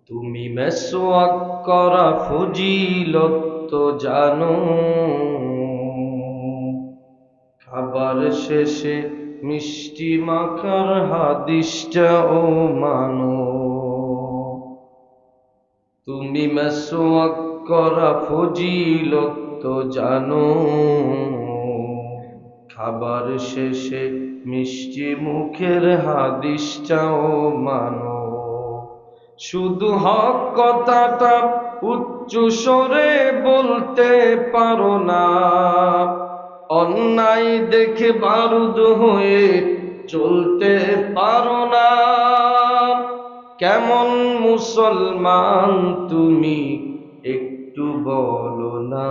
তুমি মেসওয়াক করা ফজিলত তো জানো, খাবার শেষে মিষ্টি মাখার হাদিসটাও মানো। তুমি মেসওয়াক করা ফজিলত তো জানো, খাবার শেষে মিষ্টি মুখের হাদিসটাও মানো। শুধু হক কথাটা উচ্চ স্বরে বলতে পারো না, অন্যায় দেখে বারুদ হয়ে চলতে পারো না। কেমন মুসলমান তুমি একটু বলো না,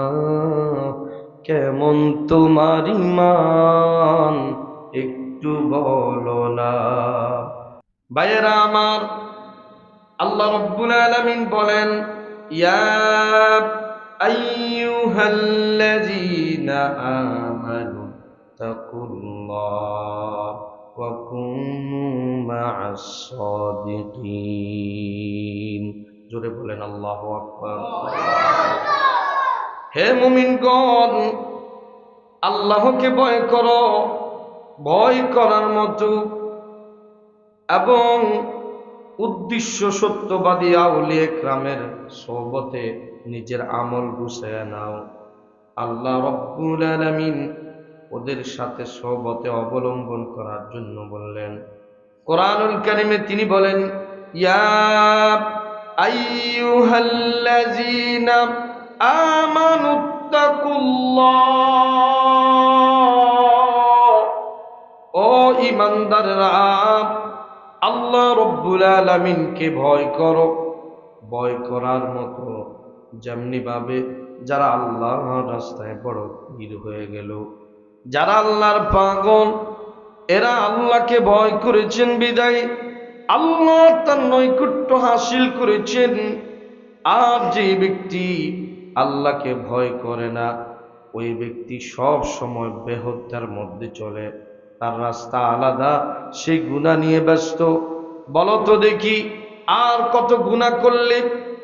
কেমন তোমার ঈমান একটু বলো না। ভাইয়েরা আমার, আল্লাহ রাব্বুল আলামিন বলেন, ইয়া আইয়ুহাল্লাযীনা আমানু তাকুল্লাহ ওয়া কুনু মা'আস সাদিকিন। জোরে বলেন আল্লাহু আকবার। হে মুমিনগণ, আল্লাহকে ভয় করো, ভয় করার মতো এবং উদ্দেশ্য সত্যবাদী আউলিয়া কেরামের সোহবতে নিজের আমল গুছায়া নাও। আল্লাহ রাব্বুল আলামিন ওদের সাথে সোহবতে অবলম্বন করার জন্য বললেন। কোরআনুল কারীমে তিনি বলেন, ইয়া আইয়ুহাল্লাযীনা আমানুত্তাকুল্লাহ, ও ঈমানদাররা আল্লাহ রব্বুল আলামিনকে ভয় করো। ভয় করার মতো যেমনি ভাবে যারা আল্লাহর রাস্তায় বড় পীর হয়ে গেল, যারা আল্লাহর পাগল, এরা আল্লাহকে ভয় করেছেন বিদায় আল্লাহ তার নৈকট্য হাসিল করেছেন। আর যে ব্যক্তি আল্লাহকে ভয় করে না, ওই ব্যক্তি সব সময় বেহুদার মধ্যে চলে, তার রাস্তা আলাদা, সে গুনাহ নিয়ে ব্যস্ত। বলো তো দেখি, আর কত গুনাহ করলে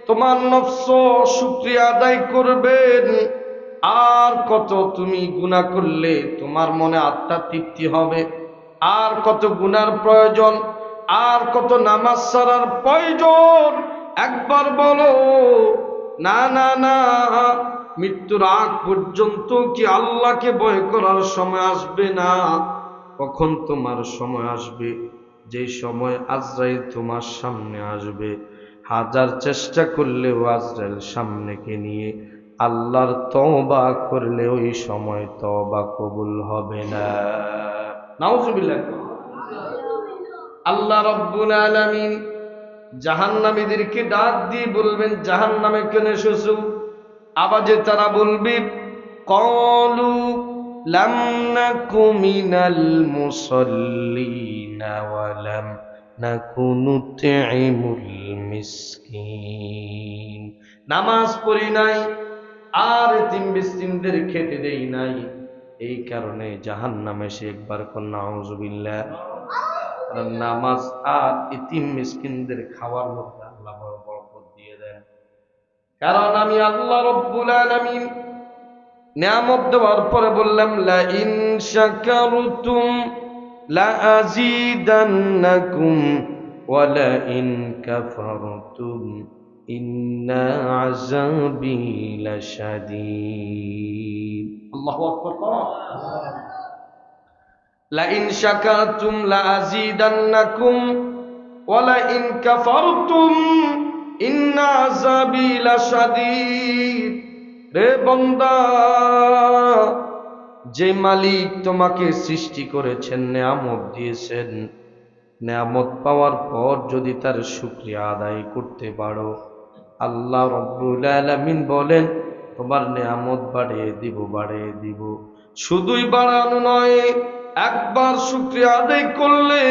তোমার নফস শুকরিয়া আদায় করবেন? আর কত তুমি গুনাহ করলে তোমার মনে আত্মা তৃপ্তি হবে? আর কত গুনার প্রয়োজন? আর কত নামাজ ছাড়ার প্রয়োজন? একবার বলো। না না না, মৃত্যুর আগ পর্যন্ত কি আল্লাহকে ভয় করার সময় আসবে না? কখন তোমার সময় আসবে, যে সময় আজরাইল তোমার সামনে আসবে, হাজার চেষ্টা করলেও আজরাইল সামনেকে নিয়ে আল্লাহর তওবা করলে ওই সময় তওবা কবুল হবে না। নাউজুবিল্লাহ। আল্লাহ রাব্বুল আলামিন জাহান্নামীদেরকে ডাক দিয়ে বলবেন, জাহান্নামে কেন এসেছো? আওয়াজে তারা বলবে, ক্বালু লাম নাকু মিনাল মুসাল্লিনা ওয়া লাম নাকু নুতঈমুল মিসকিন। নামাজ পড়ি নাই আর এতিম মিসকিনদের খেতে দেই নাই, এই কারণে জাহান্নামে সে একবার কোন নাউজুবিল্লাহ। নামাজ আর এতিম মিসকিনদের খাওয়ার মধ্যে আল্লাহ বড় বরকত দিয়ে দেন। কারণ আমি আল্লাহ রাব্বুল আলামিন নিয়ামত দেওয়ার পরে বললাম, লা ইন শাকারতুম লা আযীদান্নাকুম ওয়া লা ইন কাফারতুম ইন্না আযাবী লাশাদীদ। আল্লাহু আকবার। লা ইন শাকারতুম লা আযীদান্নাকুম ওয়া লা ইন কাফারতুম ইন্না আযাবী লাশাদীদ। রে বান্দা, যে মালিক তোমাকে সৃষ্টি করেছেন, নেয়ামত দিয়েছেন, নেয়ামত পাওয়ার পর যদি তার শুকরিয়া আদায় করতে পারো, আল্লাহ রাব্বুল আলামিন বলেন তোমার নেয়ামত বাড়িয়ে দিব, বাড়িয়ে দিব। শুধুই বাড়ানো নয়, একবার শুকরিয়া আদায় করলে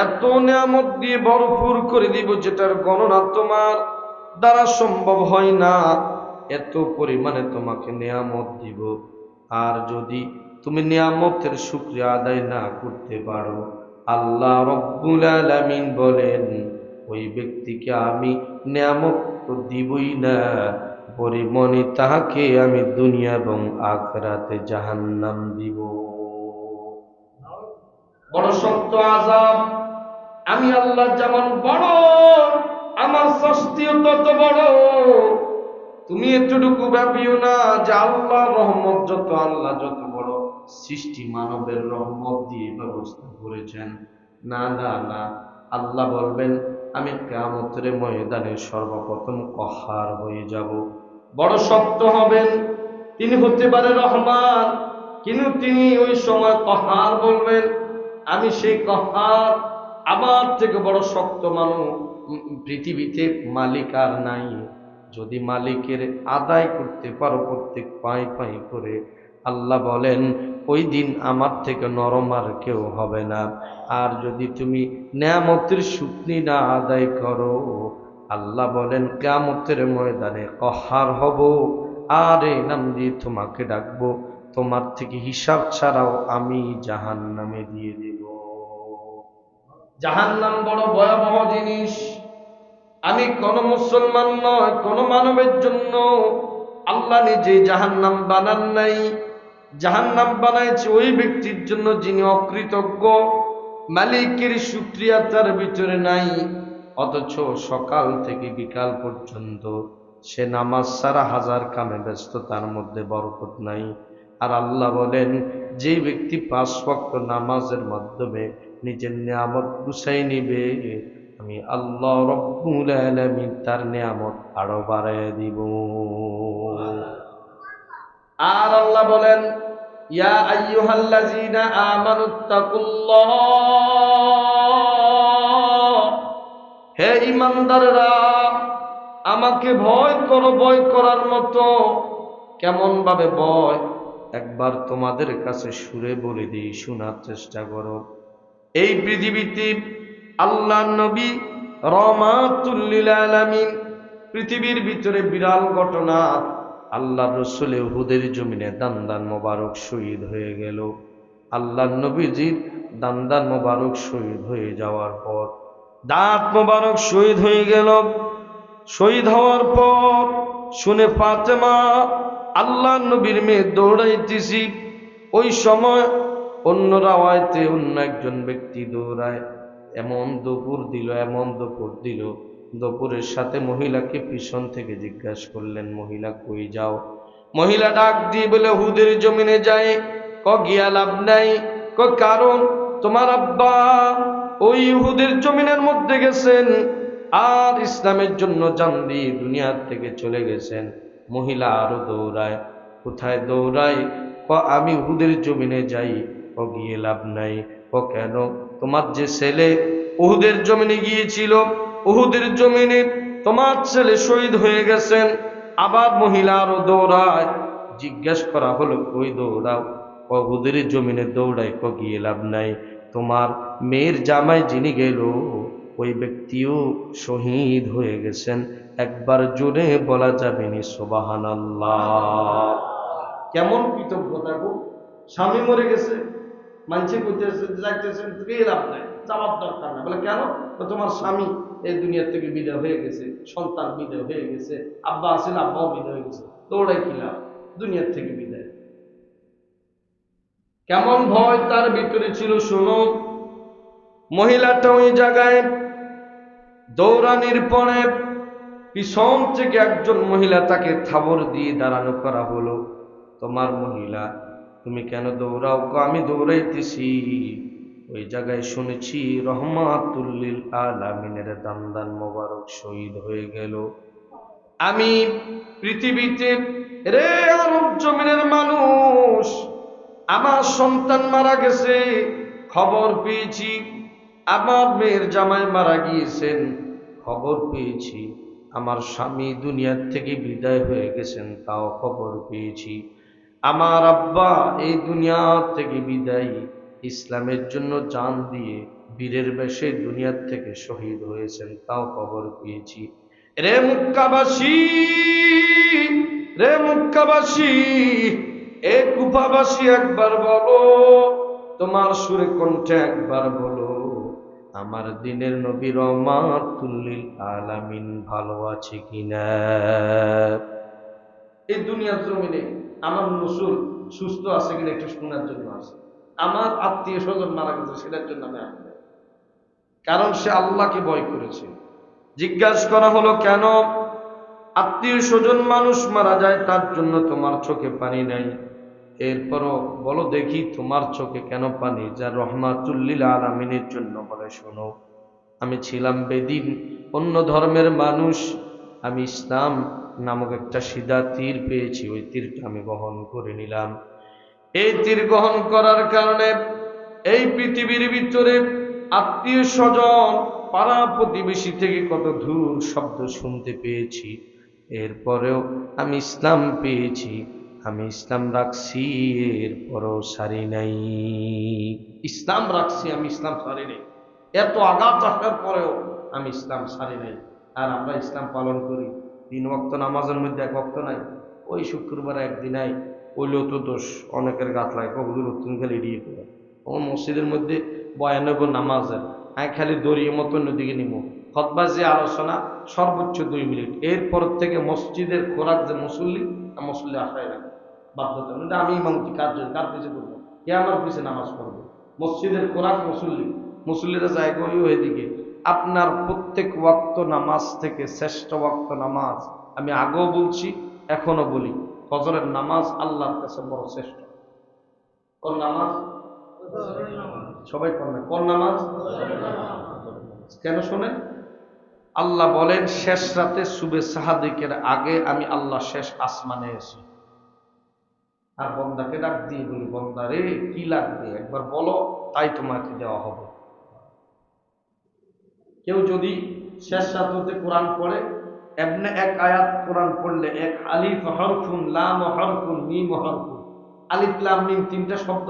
এত নেয়ামত দিয়ে ভরপুর করে দিব যেটার গণনা তোমার দ্বারা সম্ভব হয় না। এত পরিমাণে তোমাকে নেয়ামত দিব। আর যদি তুমি নিয়ামতের শুকরিয়া আদায় না করতে পারো, আল্লাহ রাব্বুল আলামিন বলেন ওই ব্যক্তিকে আমি নিয়ামত তো দিবই না, পরিমণি তাহাকে আমি দুনিয়া এবং আখিরাতে জাহান্নাম দিব। বড় শক্ত আযাব। আমি আল্লাহ যেমন বড়, আমার শাস্তিও তত বড়। তুমি এতটুকু ভাবিও না যে আল্লাহর রহমত যত, আল্লাহ যত বড় সৃষ্টি মানবের রহমত দিয়ে ব্যবস্থা করেছেন। না না না, আল্লাহ বলবেন আমি কিয়ামতের ময়দানে সর্বপ্রথম কহার হয়ে যাব। বড় শক্ত হবেন। তিনি হতে পারে রহমান, কিন্তু তিনি ওই সময় কহার বলবেন। আমি সেই কহার, আমার থেকে বড় শক্ত মানুষ পৃথিবীতে মালিক আর নাই। যদি মালিকের আদায় করতে পারো প্রত্যেক পাই পাই করে, আল্লাহ বলেন ওই দিন আমার থেকে নরম আর কেউ হবে না। আর যদি তুমি নিয়ামতের শুকনি না আদায় করো, আল্লাহ বলেন কিয়ামতের ময়দানে কহার হব, আর এই নাম দিয়ে তোমাকে ডাকবো। তোমার থেকে হিসাব ছাড়াও আমি জাহান্নামে দিয়ে দেব। জাহান্নাম বড় ভয়াবহ জিনিস। আমি কোন মুসলমান নয়, কোন মানবের জন্য আল্লাহ নিজে জাহান্নাম বানান নাই। জাহান্নাম বানাইছে ওই ব্যক্তির জন্য যিনি অকৃতজ্ঞ, মালিকের শুকরিয়া তার ভিতরে নাই। অথচ সকাল থেকে বিকাল পর্যন্ত সে নামাজ ছাড়া হাজার কামে ব্যস্ত, তার মধ্যে বরকত নাই। আর আল্লাহ বলেন যে ব্যক্তি 5 ওয়াক্ত নামাজের মাধ্যমে নিজের নিয়ামত গুছাই নিবে, আমি আল্লাহ রব্বুল আলামিন তার নিয়ামত আরো বাড়ায় দিব। আর আল্লাহ বলেন ইয়া আইয়ুহাল্লাযীনা আমানুত্তাকুল্লাহ, হে ঈমানদাররা আমাকে ভয় করো। ভয় করার মতো কেমন ভাবে ভয়, একবার তোমাদের কাছে সুরে বলে দিই, শোনার চেষ্টা করো। এই পৃথিবীতে আল্লাহর নবী রহমাতুল লিল আলামিন, পৃথিবীর ভিতরে বিরাল ঘটনা। আল্লাহ রসুল উহুদের জমিনে দান্দান মোবারক শহীদ হয়ে গেল। আল্লাহর নবীজির দান্দান মোবারক শহীদ হয়ে যাওয়ার পর, দাঁত মোবারক শহীদ হয়ে গেল। শহীদ হওয়ার পর শুনে ফাতেমা, আল্লাহর নবীর মেয়ে, দৌড়াইতেছি। ওই সময় অন্য রাওয়ায়াতে অন্য একজন ব্যক্তি দৌড়ায়। এমন দুপুর দিল, এমন দুপুর দিল, দুপুরের সাথে মহিলাকে পিছন থেকে জিজ্ঞাসা করলেন, মহিলা কই যাও? মহিলা ডাক দিয়ে বলে উহুদের জমিনে যায়। গিয়া লাভ নাই। কারণ তোমার আব্বা ওই উহুদের জমিনের মধ্যে গেছেন, আর ইসলামের জন্য জান দিয়ে দুনিয়ার থেকে চলে গেছেন। মহিলা আরো দৌড়ায়। কোথায় দৌড়ায়? আমি উহুদের জমিনে যাই। গিয়ে লাভ নাই। কেন? তোমার যে ছেলে উহুদের জমিনে গিয়েছিল, উহুদের জমিনে তোমার ছেলে শহীদ হয়ে গেছেন। আবার মহিলা আরো দৌড়ায়। জিজ্ঞেস করা হলো কই দৌড়াও? উহুদের জমিনে দৌড়ায়। গিয়ে লাভ নাই। তোমার মেয়ের জামাই যিনি গেল, ওই ব্যক্তিও শহীদ হয়ে গেছেন। একবার জোরে বলা যাবে নি সুবহানাল্লাহ। কেমন কৃতজ্ঞতা গো! স্বামী মরে গেছে, মানছে কইতেছে যাইতেছেন, লাভ নাই, যাওয়ার দরকার না। বলে কেন? তোমার স্বামী এই দুনিয়া থেকে বিদায় হয়ে গেছে, সন্তান বিদায় হয়ে গেছে, আব্বা আছেন, আব্বাও বিদায় হয়ে গেছে, দৌড়াই কি লাভ, দুনিয়ার থেকে বিদায়। কেমন ভয় তার ভিতরে ছিল শোনো। মহিলাটা ওই জায়গায় দৌড়ানির পরে পিছন থেকে একজন মহিলা তাকে থাবর দিয়ে দাঁড়ানো করা হলো। তোমার মহিলা, তুমি কেন দৌড়াও? আমি দৌড়াইতেছি, ওই জায়গায় শুনেছি রহমাতুল লিল আলামিনের দান্দান মোবারক শহীদ হয়ে গেল। আমি পৃথিবীতে, রে আরব জমিনের মানুষ, আমার সন্তান মারা গেছে, খবর পেয়েছি। আমার মেয়ের জামাই মারা গিয়েছেন, খবর পেয়েছি। আমার স্বামী দুনিয়ার থেকে বিদায় হয়ে গেছেন, তাও খবর পেয়েছি। আমার আব্বা এই দুনিয়া থেকে বিদায়, ইসলামের জন্য জান দিয়ে বীরের বেশে দুনিয়ার থেকে শহীদ হয়েছেন, তাও খবর পেয়েছি। রে মক্কাবাসী, রে মক্কাবাসী, এ কুফাবাসী, একবার বলো, তোমার সুরে কণ্ঠে একবার বলো, আমার দিনের নবী রহমাতুল লিল আলামিন ভালো আছে কিনা। এই দুনিয়ার জমিনে আমার রাসূল সুস্থ আছে কিনা একটু শোনার জন্য আছে, আমার আত্মীয় স্বজন মারা গেছে সেটার জন্য আমি আসি, কারণ সে আল্লাহকে ভয় করেছে। জিজ্ঞাসা করা হলো, কেন? আত্মীয় স্বজন মানুষ মারা যায় তার জন্য তোমার চোখে পানি নাই, এরপরও বলো দেখি তোমার চোখে কেন পানি? যা রহমাতুল লিল আলামিনের জন্য। বলে শোনো, আমি ছিলাম বেদিন, অন্য ধর্মের মানুষ, আমি ইসলাম নামক একটা সিধা তীর পেয়েছি, ওই তীরটা আমি বহন করে নিলাম। এই তীর গ্রহণ করার কারণে এই পৃথিবীর ভিতরে আত্মীয় স্বজন পাড়া প্রতিবেশী থেকে কত দূর শব্দ শুনতে পেয়েছি, এরপরেও আমি ইসলাম পেয়েছি, আমি ইসলাম রাখছি, এরপরও সারি নাই। ইসলাম রাখছি, আমি ইসলাম সারি নাই, এত আঘাত আসার পরেও আমি ইসলাম সারি নাই। আর আমরা ইসলাম পালন করি, 3 ওয়াক্ত নামাজের মধ্যে 1 ওয়াক্ত নাই, ওই শুক্রবার একদিন নাই, ওইলেও তো দোষ অনেকের গাছ লাগে, কবুল উত্তম খালি এড়িয়ে পড়ে। ও মসজিদের মধ্যে 92 নামাজের, আমি খালি দড়িয়ে মতো নদীকে নিব, খতবা যে আলোচনা সর্বোচ্চ 2 মিনিট, এরপর থেকে মসজিদের খোরাক যে মুসল্লি আসায় না বাধ্যতা, আমি ইমামতি কার পিছিয়ে করবো, কে আমার পিছিয়ে নামাজ পড়বো? মসজিদের খোরাক মুসল্লিরা যায় গই এদিকে। আপনার প্রত্যেক ওয়াক্ত নামাজ থেকে শ্রেষ্ঠ ওয়াক্ত নামাজ, আমি আগেও বলছি এখনো বলি, ফজরের নামাজ আল্লাহর কাছে বড় শ্রেষ্ঠ। কোন নামাজ? সবাই কোন নামাজ? কেন শোনেন, আল্লাহ বলেন শেষ রাতে সুবে সাহাদিকের আগে আমি আল্লাহ শেষ আসমানে এসি, আর বন্দাকে ডাক দিয়ে বলি, বন্দা রে কি লাগবে একবার বলো, তাই তোমাকে দেওয়া হবে। কেউ যদি শেষ রাতে কোরআন পড়ে, এমনি 1 আয়াত কোরআন পড়লে, 1 আলিফ হরফুন, লাম হরফুন, মিম হরফুন, আলিফ লাম মিম 3টা শব্দ,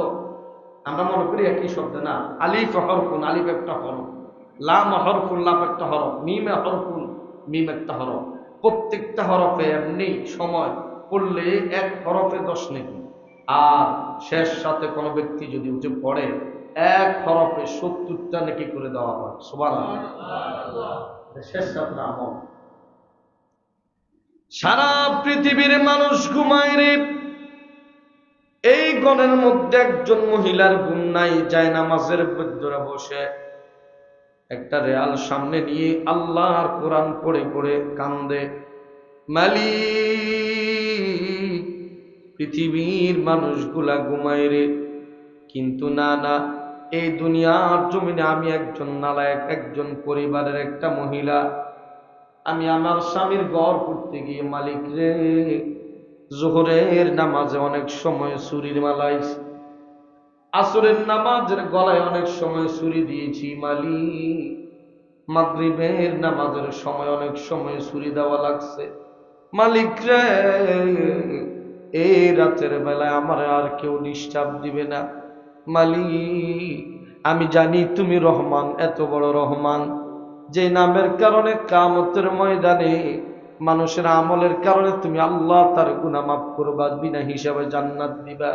আমরা মনে করি একই শব্দ, না। আলিফ হরফুন, আলিফ একটা হরফ, লাম হরফুন, লাম একটা হরফ, মিম হরফুন, মিম একটা হরফ। প্রত্যেকটা হরফে এমনি সময় পড়লে 1 হরফে 10 নেকি, আর শেষ সাথে কোনো ব্যক্তি যদি উঠে পড়ে 1 হরফে 70টা নেকি করে দেওয়া হয়। সুবহানাল্লাহ। শেষ রাতের আমল। সারা পৃথিবীর মানুষ ঘুমায় রে, এই গণের মধ্যে একজন মহিলার ঘুম নাই, যায় নামাজের ভিতরে বসে একটা রেয়াল সামনে নিয়ে আল্লাহর কোরআন পড়ে পড়ে কান্দে, মালিক পৃথিবীর মানুষগুলা ঘুমায় রে, কিন্তু না, এই দুনিয়ার জমিনে আমি একজন নালায়েক, একজন পরিবারের একটা মহিলা, আমি আমার স্বামীর ঘর করতে গিয়ে মালিক রে, জোহরের নামাজে অনেক সময় ছুরির মালাইছি, আসরের নামাজের গলায় অনেক সময় ছুরি দিয়েছি মালিক, মাগরিবের নামাজের সময় অনেক সময় ছুরি দেওয়া লাগছে মালিক রে, এই রাতের বেলায় আমার আর কেউ ডিস্টার্ব দিবে না মালিক। আমি জানি তুমি রহমান, এত বড় রহমান, যে নামের কারণে কিয়ামতের ময়দানে মানুষের আমলের কারণে তুমি আল্লাহ তার গুনাহ মাফ করবা, বিনা হিসাবে জান্নাত দিবা।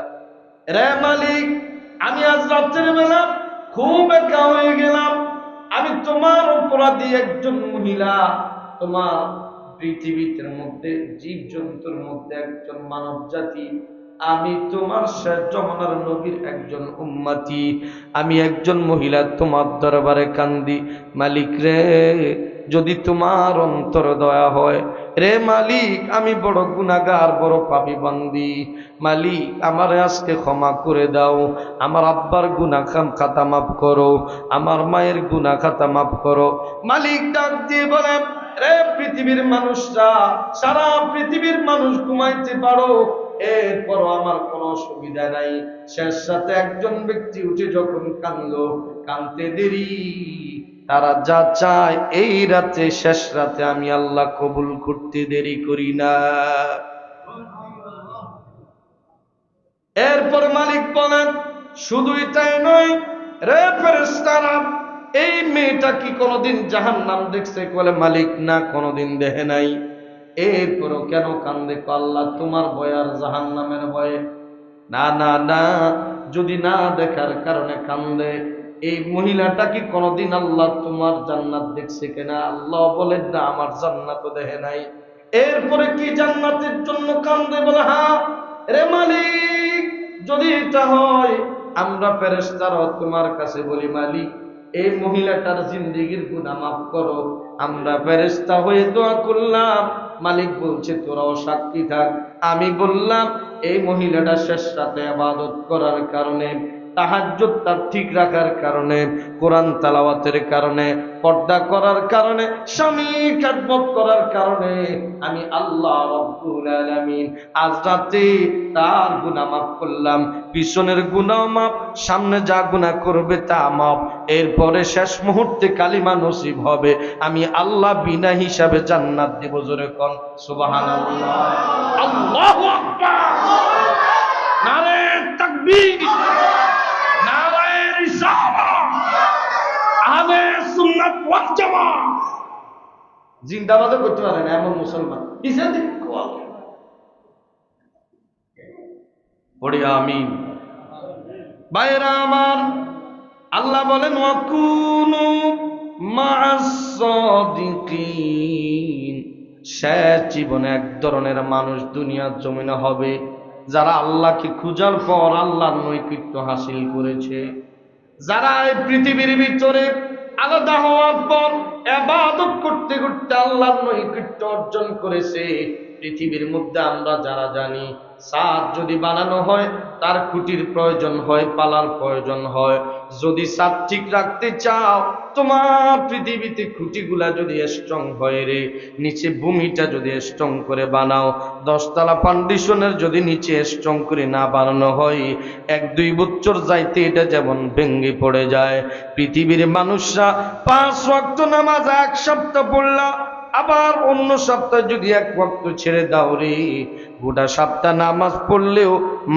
রে মালিক, আমি আজ রাতের বেলা খুব একা হয়ে গেলাম, আমি তোমার অপরাধী একজন মহিলা, তোমার পৃথিবীর মধ্যে জীব জন্তুর মধ্যে একজন মানব জাতি, আমি তোমার শেষ জমানার নবীর একজন উম্মতি, আমি একজন মহিলা তোমার দরবারে কান্দি মালিক রে, যদি তোমার অন্তর দয়া হয় রে মালিক, আমি বড় গুনাহগার, বড় পাপী বান্দি মালিক, আমারে আজকে ক্ষমা করে দাও, আমার আব্বার গুনাহ খাতা মাফ করো, আমার মায়ের গুনাহ খাতা মাফ করো। মালিক ডাক দিয়ে বলেন, রে পৃথিবীর মানুষরা, সারা পৃথিবীর মানুষ ঘুমাইতে পারো, এরপরও আমার কোনো অসুবিধা নাই। শেষ রাতে একজন ব্যক্তি উঠে যখন কাঁদলো, কাঁদতে দেরি, তারা যা চায় এই রাতে, শেষ রাতে আমি আল্লাহ কবুল করতে দেরি করি না। এরপর মালিক বলেন, শুধু এটাই নয় রে ফেরেশতারা, এই মেয়েটা কি কোনোদিন জাহান্নাম দেখছে? বলে মালিক না, কোনোদিন দেখে নাই। এরপরও কেন কান্দে? আল্লাহ তোমার ভয় আর জাহান্নামের ভয়ে। না, যদি না দেখার কারণে কান্দে, এই মহিলাটা কি কোনোদিন আল্লাহ তোমার জান্নাত দেখছে কিনা? আল্লাহ বলেন না, আমার জান্নাত দেখে নাই। এরপরে কি জান্নাতের জন্য কান্দে, বলে হ্যাঁ রে মালিক, যদি এটা হয় আমরা ফেরেশতারা তোমার কাছে বলি মালিক এই মহিলাটার জিন্দেগির গুনাহ মাফ করো। আমরা ফেরেশতা হয়ে দোয়া করলাম, মালিক বলছে তোরাও সাক্ষী থাক। আমি বললাম এই মহিলাটা শেষ রাতে ইবাদত করার কারণে, তাহাজ্জুদ তার ঠিক রাখার কারণে, কোরআন তেলাওয়াতের কারণে, পর্দা করার কারণে, স্বামী খেদমত করার কারণে আমি আল্লাহ রাব্বুল আলামিন আজ রাতে তার গুনাহ মাফ করলাম। পিছনের গুনাহ মাফ, সামনে যা গুনাহ করবে তা মাফ। এরপরে শেষ মুহূর্তে কালিমা নসিব হবে, আমি আল্লাহ বিনা হিসাবে জান্নাত দেব। জোরে কোন সুবহানাল্লাহ, আল্লাহু আকবার, নারে তাকবীর, নারে রিসালাত, আহলে সুন্নাত ওয়াল জামাত জিন্দাবাদ করতে পারে না এমন মুসলমান ইসাদি কোয়াল পড়ি আমিন। ভাইরা আমার, আল্লাহ বলেন ওয়াকুনু মা'আস সাদিকিন। শেষ জীবনে এক ধরনের মানুষ দুনিয়ার জমিনে হবে যারা আল্লাহকে খোঁজার পর আল্লাহর নৈকট্য হাসিল করেছে, যারা এই পৃথিবীর ভিতরে আলাদা হওয়ার পর ইবাদত করতে করতে আল্লাহর নৈকট্য অর্জন করেছে। পৃথিবীর মধ্যে আমরা যারা জানি ছাদ যদি বানানো হয় তার খুঁটির প্রয়োজন হয়, পালার প্রয়োজন হয়। যদি ছাদ ঠিক রাখতে চাও, তোমার পৃথিবীতে খুঁটিগুলা যদি স্ট্রং হয় রে, নিচে ভূমিটা যদি স্ট্রং করে বানাও, 10 তলা ফাউন্ডেশনের যদি নিচে স্ট্রং করে না বানানো হয়, 1-2 বছর যাইতে এটা যেমন ভেঙে পড়ে যায়। পৃথিবীর মানুষরা 5 ওয়াক্ত নামাজ এক সপ্তাহ পড়লা, আবার অন্য সপ্তাহ যদি 1 ওয়াক্ত ছেড়ে দাও রে, গোটা সপ্তাহ নামাজ পড়লেও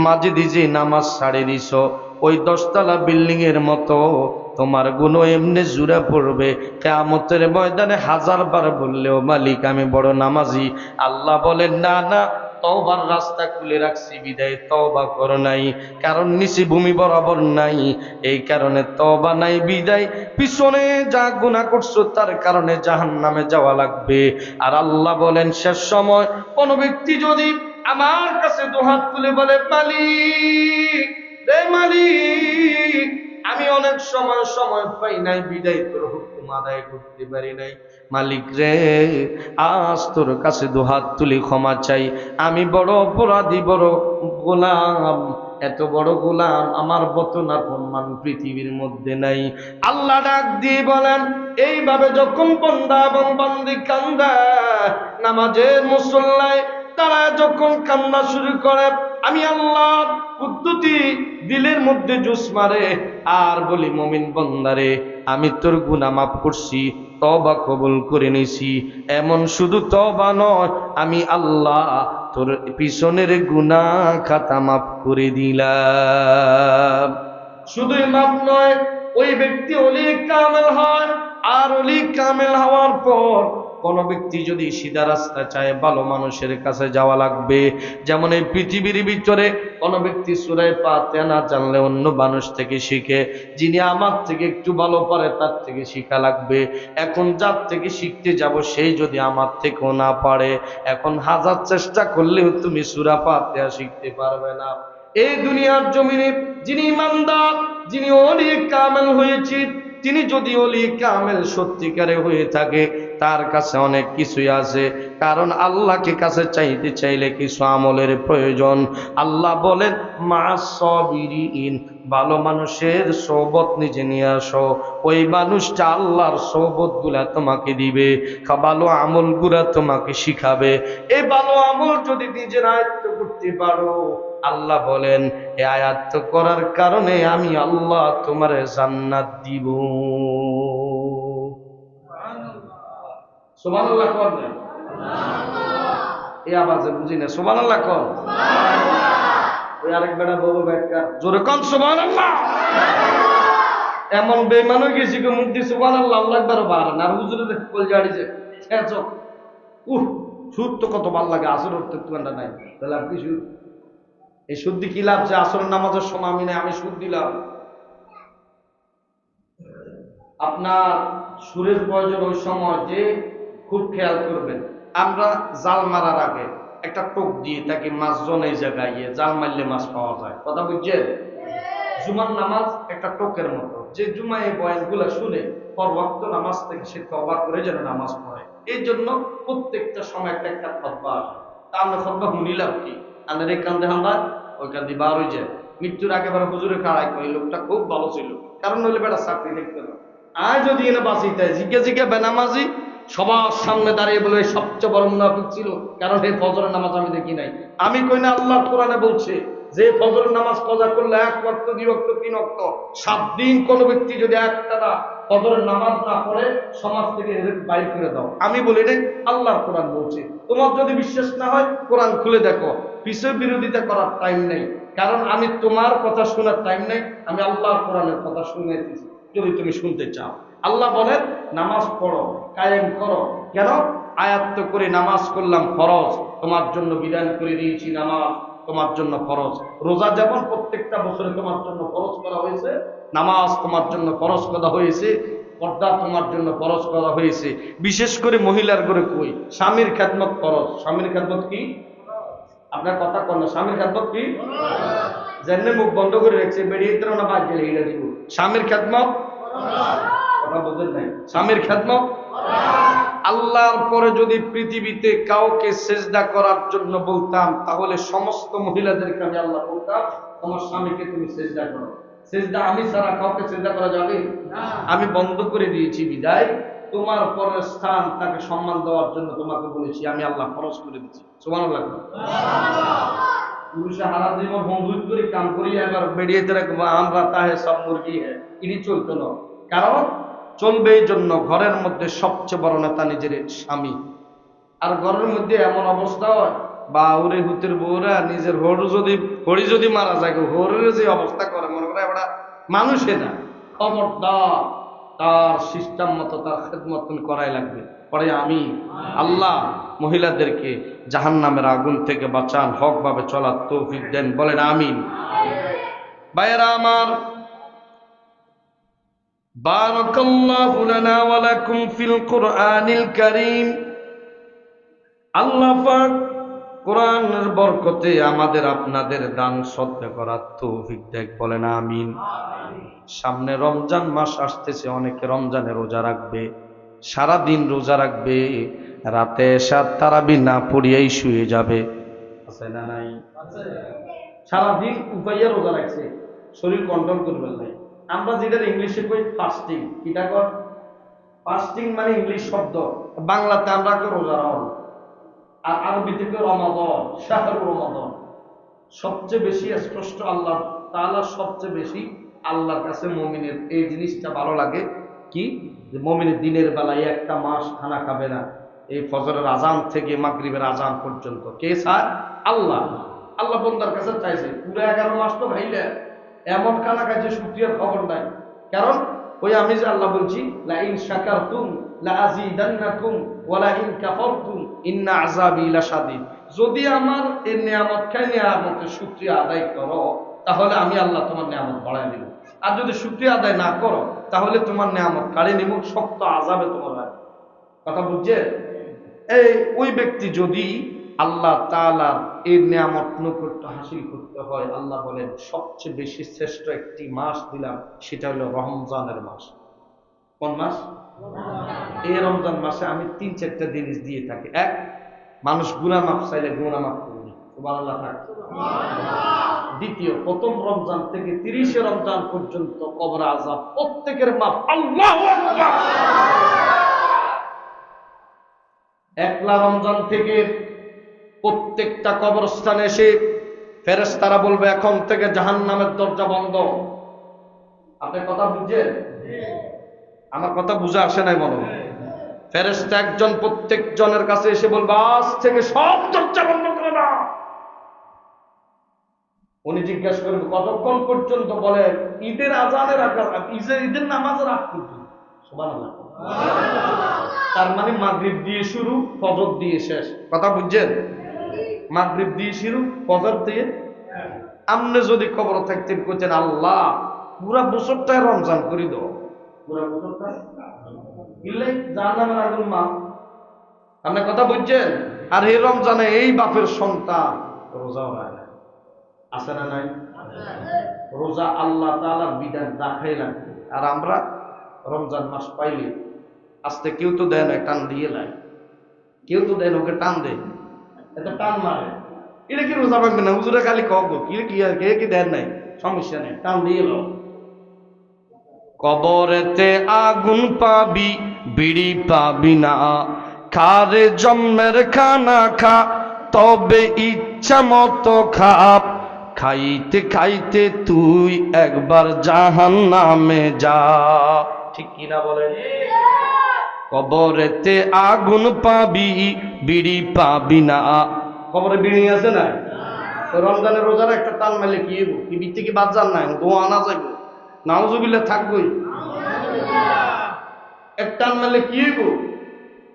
মাঝে দিয়ে নামাজ ছাড়ে দিছ, ওই 10 তলা বিল্ডিং এর মতো তোমার গুনাহ এমনি জুড়ে পড়বে। কিয়ামতের ময়দানে 1000 বার বললেও মালিক আমি বড় নামাজি, আল্লাহ বলেন না না, তওবার রাস্তা খুলে রাখছি বিদায় তওবা করো নাই, কারণ নিচে ভূমি বরাবর নাই, এই কারণে তওবা নাই বিদায় পিছনে যা গুনাহ করছো তার কারণে জাহান্নামে যাওয়া লাগবে। আর আল্লাহ বলেন শেষ সময় কোন ব্যক্তি যদি আমার কাছে দুহাত তুলে বলে মালিক রে মালিক, আমি অনেক সময় পাই নাই বিদায় তোর হুকুম আদায় করতে পারি নাই, মালিক রে আজ তোর কাছে দুহাত তুলি ক্ষমা চাই, আমি বড় অপরাধী, বড় গোলাম, এত বড় গোলাম আমার মতন আপন পৃথিবীর মধ্যে নাই। আল্লাহ ডাক দিয়ে বলেন এইভাবে যখন বান্দা এবং বান্দি কান্দা নামাজের মুসল্লায় তারা যখন কান্না শুরু করে, আমি আল্লাহ কুদ্দুতি দিলের মধ্যে জোশ মারে আর বলি মুমিন বান্দারে আমি তোর গুনাহ মাফ করছি, তওবা কবুল করে নিছি। এমন শুধু তওবা নয়, আমি আল্লাহ তোর পিছনের গুনাহ খাতা মাফ করে দিলাম। শুধুই মাফ নয়, ওই ব্যক্তি ওলি কামেল হয়। আর ওলি কামেল হওয়ার পর কোন ব্যক্তি যদি সিধা রাস্তা চায়, ভালো মানুষের কাছে যাওয়া লাগবে। যেমন এই পৃথিবীর ভিতরে কোন ব্যক্তি সূরা ফাতিহা না জানলে অন্য মানুষ থেকে শিখে, যিনি আমার থেকে একটু ভালো পারে তার থেকে শিখা লাগবে। এখন যার থেকে শিখতে যাব সেই যদি আমার থেকেও না পারে, এখন 1000 চেষ্টা করলেও তুমি সূরা ফাতিহা শিখতে পারবে না। এই দুনিয়ার জমিনে যিনি ইমানদার, যিনি ওলি কামেল হয়েছে, তিনি যদি ওলি কামেল সত্যিকারে হয়ে থাকে, তার কাছে অনেক কিছুই আছে, কারণ আল্লাহকে কাছে চাইতে চাইলে কিছু আমলের প্রয়োজন। আল্লাহ বলেন মা'আস সাবিরিন, ভালো মানুষের সোহবত নিজে নিয়ে আসো, ওই মানুষটা আল্লাহর সোহবত গুলা তোমাকে দিবে, ভালো আমল গুলা তোমাকে শিখাবে। এই ভালো আমল যদি নিজের আয়ত্ত করতে পারো, আল্লাহ বলেন এই আয়াত করার কারণে আমি আল্লাহ তোমার জান্নাত দিব। সুবহানাল্লাহ কোন না এই আওয়াজে বুঝি না, সুবহানাল্লাহ কোন। ওই আরেক বেটা বউ বেটা জোরে কোন সুবহানাল্লাহ। এমন বেঈমান হয়ে গেছি গো, মুখ দিয়ে সুবহানাল্লাহ আল্লাহ একবার বার না, আর হুজুরে দেখ কল জাড়িছে ছেঁচো। সুদ তো কত ভালো লাগে, আসর উঠতে তুয়ান্ডা নাই, তাহলে আপনি সুদ, এই সুদ দিয়ে কি লাভ? যে আসরের নামাজের সময় আমি নাই, আমি সুদ দিলাম। আপনার সুরের প্রয়োজন ওই সময় যে খুব খেয়াল করবেন, আমরা জাল মারার আগে একটা টোপ দিয়ে তাকে মাছ জনের জায়গায় জাল মারলে মাছ পাওয়া যায়। কথা বুঝছেন? জুমার নামাজ একটা টোকের মতো, যে জুমায় বয়ানগুলো শুনে পর ওয়াক্ত নামাজ থেকে সে তওবা করে যেন নামাজ পড়ে। এই জন্য প্রত্যেকটা সময় একটা একটা খতবা আসে। তা আমরা খতবা শুনিলাম কি, আমাদের এই কান্দে হামলা ওই কান্দি বার হয়ে যায়। মৃত্যুর একেবারে হুজুরে কারাই কই লোকটা খুব ভালো ছিল, কারণ হইলে বেটা চাকরি দেখতে না। আর যদি এনে বাঁচিতে জিজ্ঞে জিজ্ঞে বেনামাজি সবার সামনে দাঁড়িয়ে বলে সবচেয়ে বড় মুনাফিক ছিল, কারণ এই ফজরের নামাজ আমি দেখি নাই। আমি কই না, আল্লাহ কোরআনে বলছে যে ফজরের নামাজ কজা করলে 1 ওয়াক্ত 2 ওয়াক্ত 3 ওয়াক্ত 7 দিন কোন ব্যক্তি যদি একটা ফজরের নামাজ না পড়ে সমাজ থেকে এদের বাইর করে দাও। আমি বলি নাই, আল্লাহর কোরআন বলছে। তোমার যদি বিশ্বাস না হয় কোরআন খুলে দেখো। পিছের বিরোধিতা করার টাইম নেই, কারণ আমি তোমার কথা শোনার টাইম নেই, আমি আল্লাহর কোরআনের কথা শুনেছি যদি তুমি শুনতে চাও। আল্লাহ বলেন নামাজ পড়ো, কায়েম করো। কেন? আয়াত্ত করে নামাজ করলাম ফরজ, তোমার জন্য বিধান করে দিয়েছি নামাজ তোমার জন্য ফরজ। রোজা যেমন প্রত্যেকটা বছরে তোমার জন্য ফরজ করা হয়েছে, নামাজ তোমার জন্য ফরজ করা হয়েছে, পর্দা তোমার জন্য ফরজ করা হয়েছে। বিশেষ করে মহিলার ঘরে কই স্বামীর খেদমত ফরজ। স্বামীর খেদমত কি? আপনার কথা কন না, স্বামীর খেদমত কি? যেন মুখ বন্ধ করে রেখেছে বেরিয়ে না বাদ গেলে এটা দিব। স্বামীর খেদমত কথা বুঝেন নাই? স্বামীর খেদমত। আল্লাহর পরে যদি পৃথিবীতে কাউকে সেজদা করার জন্য বলতাম, তাহলে সমস্ত মহিলাদেরকে আমি আল্লাহ বলতাম তোমার স্বামীকে তুমি সেজদা করো। সেজদা আমি ছাড়া কাউকে সেজদা করা যাবে না। আমি বন্ধ করে দিয়েছি বিদায় তোমার পরের স্থান তাকে সম্মান দেওয়ার জন্য তোমাকে বলেছি, আমি আল্লাহ ফরজ করে দিচ্ছি। সুবহানাল্লাহ। পুরুষে হারা জীবন বন্ধুত্ব করে কাম করি, এবার বেরিয়ে রাখবো আমরা তাহে সব মুরগি হ্যাঁ, ইনি চলতো না। কারণ চলবে এই জন্য ঘরের মধ্যে সবচেয়ে বড় নেতা নিজের স্বামী। আর ঘরের মধ্যে এমন অবস্থা হয় বা ওরে হুতের বউরা নিজের হরি যদি মারা যায়, হরের যে অবস্থা করে মনে করে এবার মানুষে না। খবরদার, তার সিস্টেম মতো তার খেদমত করাই লাগবে। পরে আমি আল্লাহ মহিলাদেরকে জাহান্নামের আগুন থেকে বাঁচান, হক ভাবে চলার তৌফিক দেন, বলেন আমিন। ভাইয়েরা আমার, বারাকাল্লাহু লানা ওয়া লাকুম ফিল কুরআনিল কারীম। আল্লাহ পাক কোরআনের বরকতে আমাদের আপনাদের দান সদকা করার তৌফিক দেন, বলেন আমিন। সামনে রমজান মাস আসতেছে, অনেকে রমজানে রোজা রাখবে, সারা দিন রোজা রাখবে, রাতে এশার তারাবি না পড়িয়াই শুয়ে যাবে। আছে না নাই? সারা দিন উপাইয়া রোজা রাখছে, শরীর কন্ট্রোল করবেন নাই। আমরা যেটা ইংলিশে কই ফাস্টিং, কিটা কর ফাস্টিং মানে ইংলিশ শব্দ, বাংলাতে আমরা কই রোজা রাখা, আর আরবিতে কই রমাদান, শাহরুর রমাদান। সবচেয়ে বেশি স্পষ্ট আল্লাহ তাআলা সবচেয়ে বেশি আল্লাহর কাছে মুমিনের এই জিনিসটা ভালো লাগে কি, যে মুমিনের দিনের বেলায় একটা মাস খানা খাবে না, এই ফজরের আজান থেকে মাগরিবের আজান পর্যন্ত। কে স্যার? আল্লাহ। আল্লাহ বান্দার কাছে চাইছে পুরো 11 মাস তো খাইলে এমন খানা খাইছে শুকরিয়ার খবর নাই। কারণ ওই আমি যে আল্লাহ বলছি লা ইন শাকারতুম লা আযীদান্নাকুম ওয়া লা ইন কাফারতুম ইন্না আযাবি লাশাদীদ। যদি আমার এই নিয়ামত খাই নিয়ামতের শুকরিয়া আদায় করো, তাহলে আমি আল্লাহ তোমার নিয়ামত বাড়ায় দেব। আর যদি শুকরিয়া আদায় না করো, তাহলে তোমার নিয়ামত কাড়ে নিব, শক্ত আযাবে তোমার লাগে। কথা বুঝছে? এই ওই ব্যক্তি যদি আল্লাহ তাআলার এই নিয়ামত নৈকট্য হাসিল করতে হয়, আল্লাহ বলেন সবচেয়ে বেশি শ্রেষ্ঠ একটি মাস দিলাম, সেটা হলো রমজানের মাস। কোন মাস? এই রমজান মাসে আমি 3-4টা জিনিস দিয়ে থাকি। এক, মানুষ গুনাহ মাফ চাইলে গুনাহ মাফ করবে, সুবহানাল্লাহ থাক। দ্বিতীয়, প্রথম রমজান থেকে 30 রমজান পর্যন্ত কবর আযাব প্রত্যেকের মাফ। আল্লাহু আকবার। একলা রমজান থেকে প্রত্যেকটা কবরস্থানে এসে ফেরেশতারা বলবে এখন থেকে জাহান্নামের দরজা বন্ধ। আপনি কথা বুঝছেন? আমার কথা বুঝে আসে নাই মনে হয়? ফেরেশতা একজন প্রত্যেক জনের কাছে এসে বলবে আজ থেকে সব দরজা বন্ধ করে দাও। উনি জিজ্ঞাসা করবে কতক্ষণ পর্যন্ত? বলে ঈদের আজানের আগে, ঈদের নামাজের আগ পর্যন্ত। সুবহানাল্লাহ। তার মানে মাগরিব দিয়ে শুরু, ফজর দিয়ে শেষ। কথা বুঝছেন? মাগরিব দিয়ে শুরু, ফজর দিয়ে। আপনি যদি কবর থাকতেন কইতেন আল্লাহ পুরা বছরটাই রমজান করে দাও, পুরা বছরটা ইল্লে জাহান্নামের আগুন মা। আপনি কথা বুঝছেন? আর এই রমজানে এই বাপের সন্তান রোজাও রাখে আছে না নাই? রোজা আল্লাহ তাআলার বিধান রাখাই লাগবে। আর আমরা রমজান মাস পাইলে আজকে কেউ তো দেয় না, টান দিয়ে লাই, কেউ তো দেন ওকে টান দেয়, এটা টান মারে, এটা কি রোজা ভাঙবে না? হুজুরে খালি কব কি কি আর কে কি দেন নাই, সমস্যা নেই, টান দিয়ে লো। কবরেতে আগুন পাবি, বিড়ি পাবি না, খারে জম্মের খানা খা, তবে ইচ্ছা মতো খাপ, খাইতে খাইতে তুই একবার জাহান্নামে যা। ঠিক কিনা বলেন? কবরেতে আগুন পাবি, বিড়ি পাবি না। কবরে বিড়ি আছে না? রমজানের রোজার একটা টান মারলে কি হইব? কি বিচ্ছে কি বাদ যান নাই, দোয়া আনা যাইব, নাউজুবিল্লাহ থাকবই। এক টান মারলে কি হইব?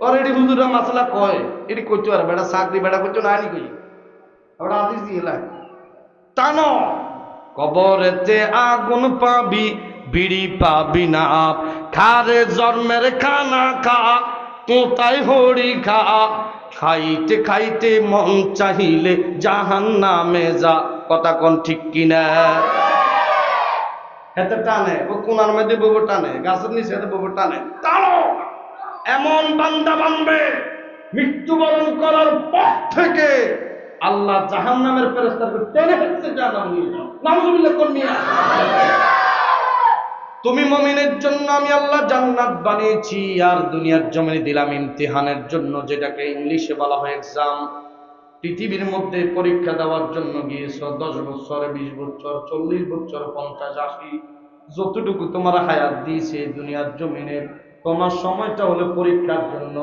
অলরেডি হুজুরা মাসলা কয় এটি করতে পারে, বেটা চাকরি বেটা করতে না নি কই ওটা আদিস দিয়ে লাই টানো। কবরেতে আগুন পাবি, বিড়ি পাবি না, খারে জন্মের খানা খা, কোথায় হরি খা, খাইতে খাইতে মন চাহিলে জাহান্নামে যা। কথা কোন ঠিক কিনা? এতে টানে ও কোনার মধ্যে বউ টানে, গাছের নিচে বউ টানে, টানো। এমন বান্দা বানবে মৃত্যুবরণ করার পর থেকে আল্লাহ জাহান্নামের ফেরেশতাকে টেনে হেঁচড়ে জাহান্নামে নিয়ে যাও। নাউজুবিল্লাহ কোন মিয়া? তুমি মুমিনের জন্য আমি আল্লাহ জান্নাত বানিয়েছি, আর দুনিয়ার জমিনে দিলাম ইমতিহানের জন্য, যেটাকে ইংলিশে বলা হয় এক্সাম। পৃথিবীর মধ্যে পরীক্ষা দেওয়ার জন্য গিয়েছ 10 বছর, 20 বছর, 40 বছর, 50, 80, যতটুকু তোমার হায়াত দিয়েছে দুনিয়ার জমিনে, তোমার সময়টা হলো পরীক্ষার জন্য।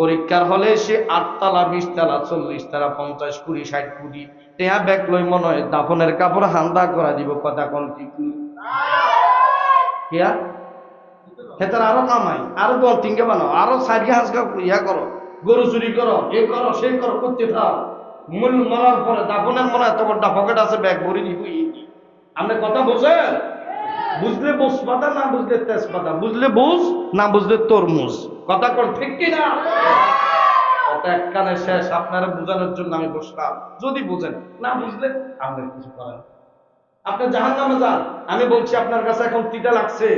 পরীক্ষার হলে সে 8 তালা, 20 তালা, 40 তালা, 50 কোটি, 60 কোটি টেয়া ব্যাগ লই মনে হয় দাফনের কাপড় হান্দা করা দিব। কথা কোন ঠিক? কিয়া হেতার আরো কামাই, আরো দল তিনকে বানাও, আরো সাইডকে হাঁসকা ইয়া করো, গরু চুরি করো, এ করো সেই করো, করতে থাক। মূল মরার পরে দাফনের মনে হয় তোমার পকেট আছে, ব্যাগ ভরি দিব। আপনি কথা বোঝেন? বুঝলে বোস পাতা, না বুঝলে তেজপাতা, বুঝলে বুঝ, না বুঝলে তরমুজ। কথা কোন ঠিক কিনা? কথা এক কানে শেষ। আপনারা বোঝানোর জন্য আমি বসলাম, যদি বুঝেন, না বুঝলে আপনার কিছু করেন, আপনি জাহান্নামে যান। আমি বলছি আপনার কাছে এখন তিতা লাগছে,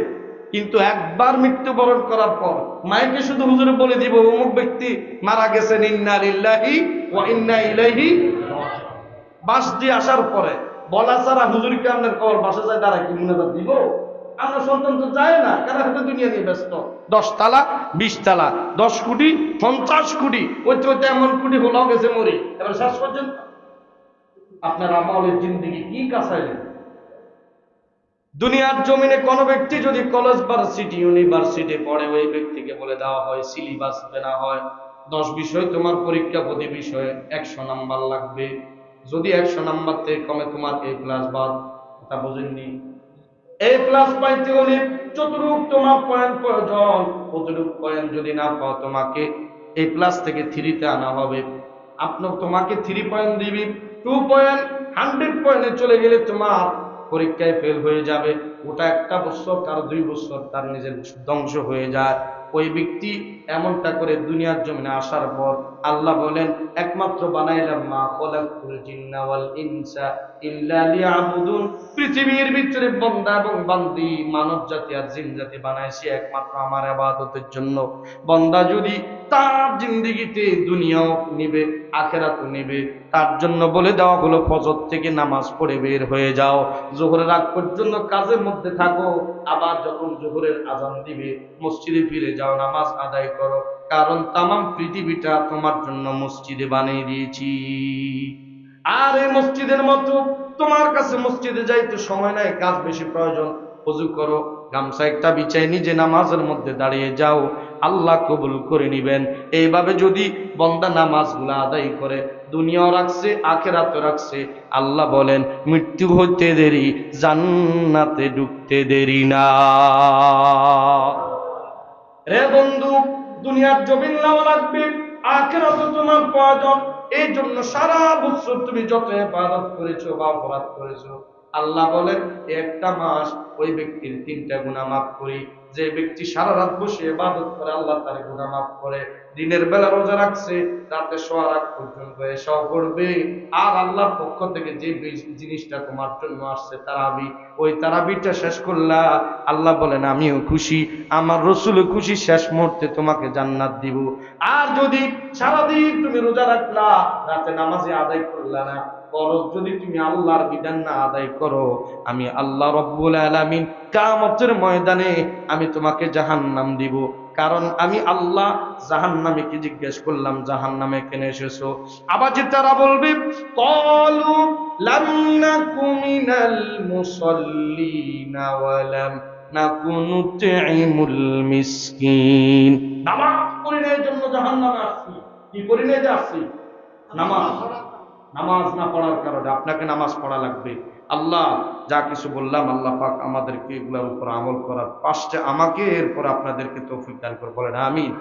কিন্তু একবার মৃত্যুবরণ করার পর মাইকে শুধু হুজুরে বলে দিব অমুক ব্যক্তি মারা গেছেন, ইন্না লিল্লাহি ওয়া ইন্না ইলাইহি রাজিউন। বাস দিয়ে আসার পরে বলা ছাড়া হুজুরকে আপনার কবর বাসা যায় দাঁড়ায় কি মুনাজাত দিব? আমরা সন্তান তো যায় না, কারণ হাতে দুনিয়া নিয়ে ব্যস্ত। 10 তালা, 20 তালা, 10 কোটি, 50 কোটি, ওইতে এমন কোটি হলেও গেছে মরি। এবার শেষ পর্যন্ত আপনার আমলের জিন্দেগি কি কাছাইলেন? দুনিয়ার জমিনে কোন ব্যক্তি যদি কলেজ, ভার্সিটি, ইউনিভার্সিটি পড়ে, ওই ব্যক্তিকে বলে দেওয়া হয় সিলেবাস দেনা হয় 10 বিষয় তোমার পরীক্ষা, প্রতি বিষয়ে 100 নাম্বার লাগবে। যদি 100 নাম্বার থেকে কমে তোমার A+ বাদ। কথা বুঝেননি? A+ পাইতে হলে যতটুকু তোমার পয়েন্ট প্রয়োজন, ততটুকু পয়েন্ট যদি না পাও তোমাকে A+ থেকে 3 তে আনা হবে। তোমাকে 3 পয়েন্ট দিবি, 2 পয়েন্ট 100 পয়েন্টে চলে গেলে তোমার পরীক্ষায় ফেল হয়ে যাবে। ওটা 1 বছর, তার 2 বছর তার নিজের ধ্বংস হয়ে যায়। ওই ব্যক্তি এমনটা করে দুনিয়ার জমিনে আসার পর আল্লাহ বলেন, একমাত্র বানাইলাম মা খলাকুল জিন্না ওয়াল ইনসা ইল্লা লিয়াবুদুন। পৃথিবীর ভিতরে বান্দা এবং বান্দি, মানব জাতি আর জিন জাতি বানাইছি একমাত্র আমার ইবাদতের জন্য। বান্দা যদি তার জিন্দেগিতে দুনিয়াও নিবে, আখিরাতও নিবে, তার জন্য বলে দেওয়া হলো ফজর থেকে নামাজ পড়ে বের হয়ে যাও, যোহরের আগ পর্যন্ত কাজের মধ্যে থাকো, আবার যখন যোহরের আজান দিবে মসজিদে ফিরে যাও, নামাজ আদায় করো, কারণ তামাম পৃথিবীটা তোমার জন্য মসজিদে বানিয়ে দিয়েছি। আর এই মসজিদের মতো তোমার কাছে মসজিদে যাইতে সময় নাই, কাজ বেশি প্রয়োজন, ওযু করো, গামছা একটা বিছাই নিজে নামাজের মধ্যে দাঁড়িয়ে যাও, আল্লাহ কবুল করে নিবেন। এইভাবে যদি বান্দা নামাজগুলো আদায় করে, দুনিয়াও রাখছে, আখিরাতও রাখছে, আল্লাহ বলেন মৃত্যু হইতে দেরি, জান্নাতে ঢুকতে দেরি না। রে বন্ধু, দুনিয়ার জমিন নাও লাগবে, আখিরাতে তোমার প্রয়োজন। এই জন্য সারা বছর তুমি যত ইবাদত করেছো বা অপরাধ করেছো, আল্লাহ বলেন একটা মাস ওই ব্যক্তির 3টা গুনাহ মাফ করি। যে ব্যক্তি সারা রাত বসে ইবাদত করে আল্লাহ তার গুনাহ মাফ করে, দিনের বেলা রোজা রাখছে, রাতে শোয়ার আগ পর্যন্ত এসাও করবে, আর আল্লাহর পক্ষ থেকে যে জিনিসটা তোমার জন্য আসছে তারাবি, ওই তারাবিটা শেষ করলা, আল্লাহ বলেন আমিও খুশি, আমার রসুল খুশি, শেষ মুহূর্তে তোমাকে জান্নাত দিব। আর যদি সারাদিন তুমি রোজা রাখলা, রাতে নামাজে আদায় করলা না, ফরজ যদি তুমি আল্লাহর বিধান না আদায় করো, আমি আল্লাহ রব্বুল আলামিন কিয়ামতের ময়দানে আমি তোমাকে জাহান্নাম দিব। কারণ আমি আল্লাহ জাহান্নামীকে জিজ্ঞেস করলাম, জাহান্নামে কেন এসেছো? আবার যে তারা বলবে, ক্বালু লাম নাকু মিনাল মুসাল্লিনা ওয়া লাম নাকু নুতঈমুল মিসকিন। নামাজ পড়ি না, এর জন্য জাহান্নামে আসছি। কি করি না যে আসছি? নামাজ না পড়ার কারণে আপনাকে নামাজ পড়া লাগবে। আল্লাহ যা কিছু বললাম, আল্লাহ পাক আমাদেরকে এগুলোর উপর আমল করার, পাঁচটা আমাকে এরপর আপনাদেরকে তৌফিক দান করে, বলেন আমিন।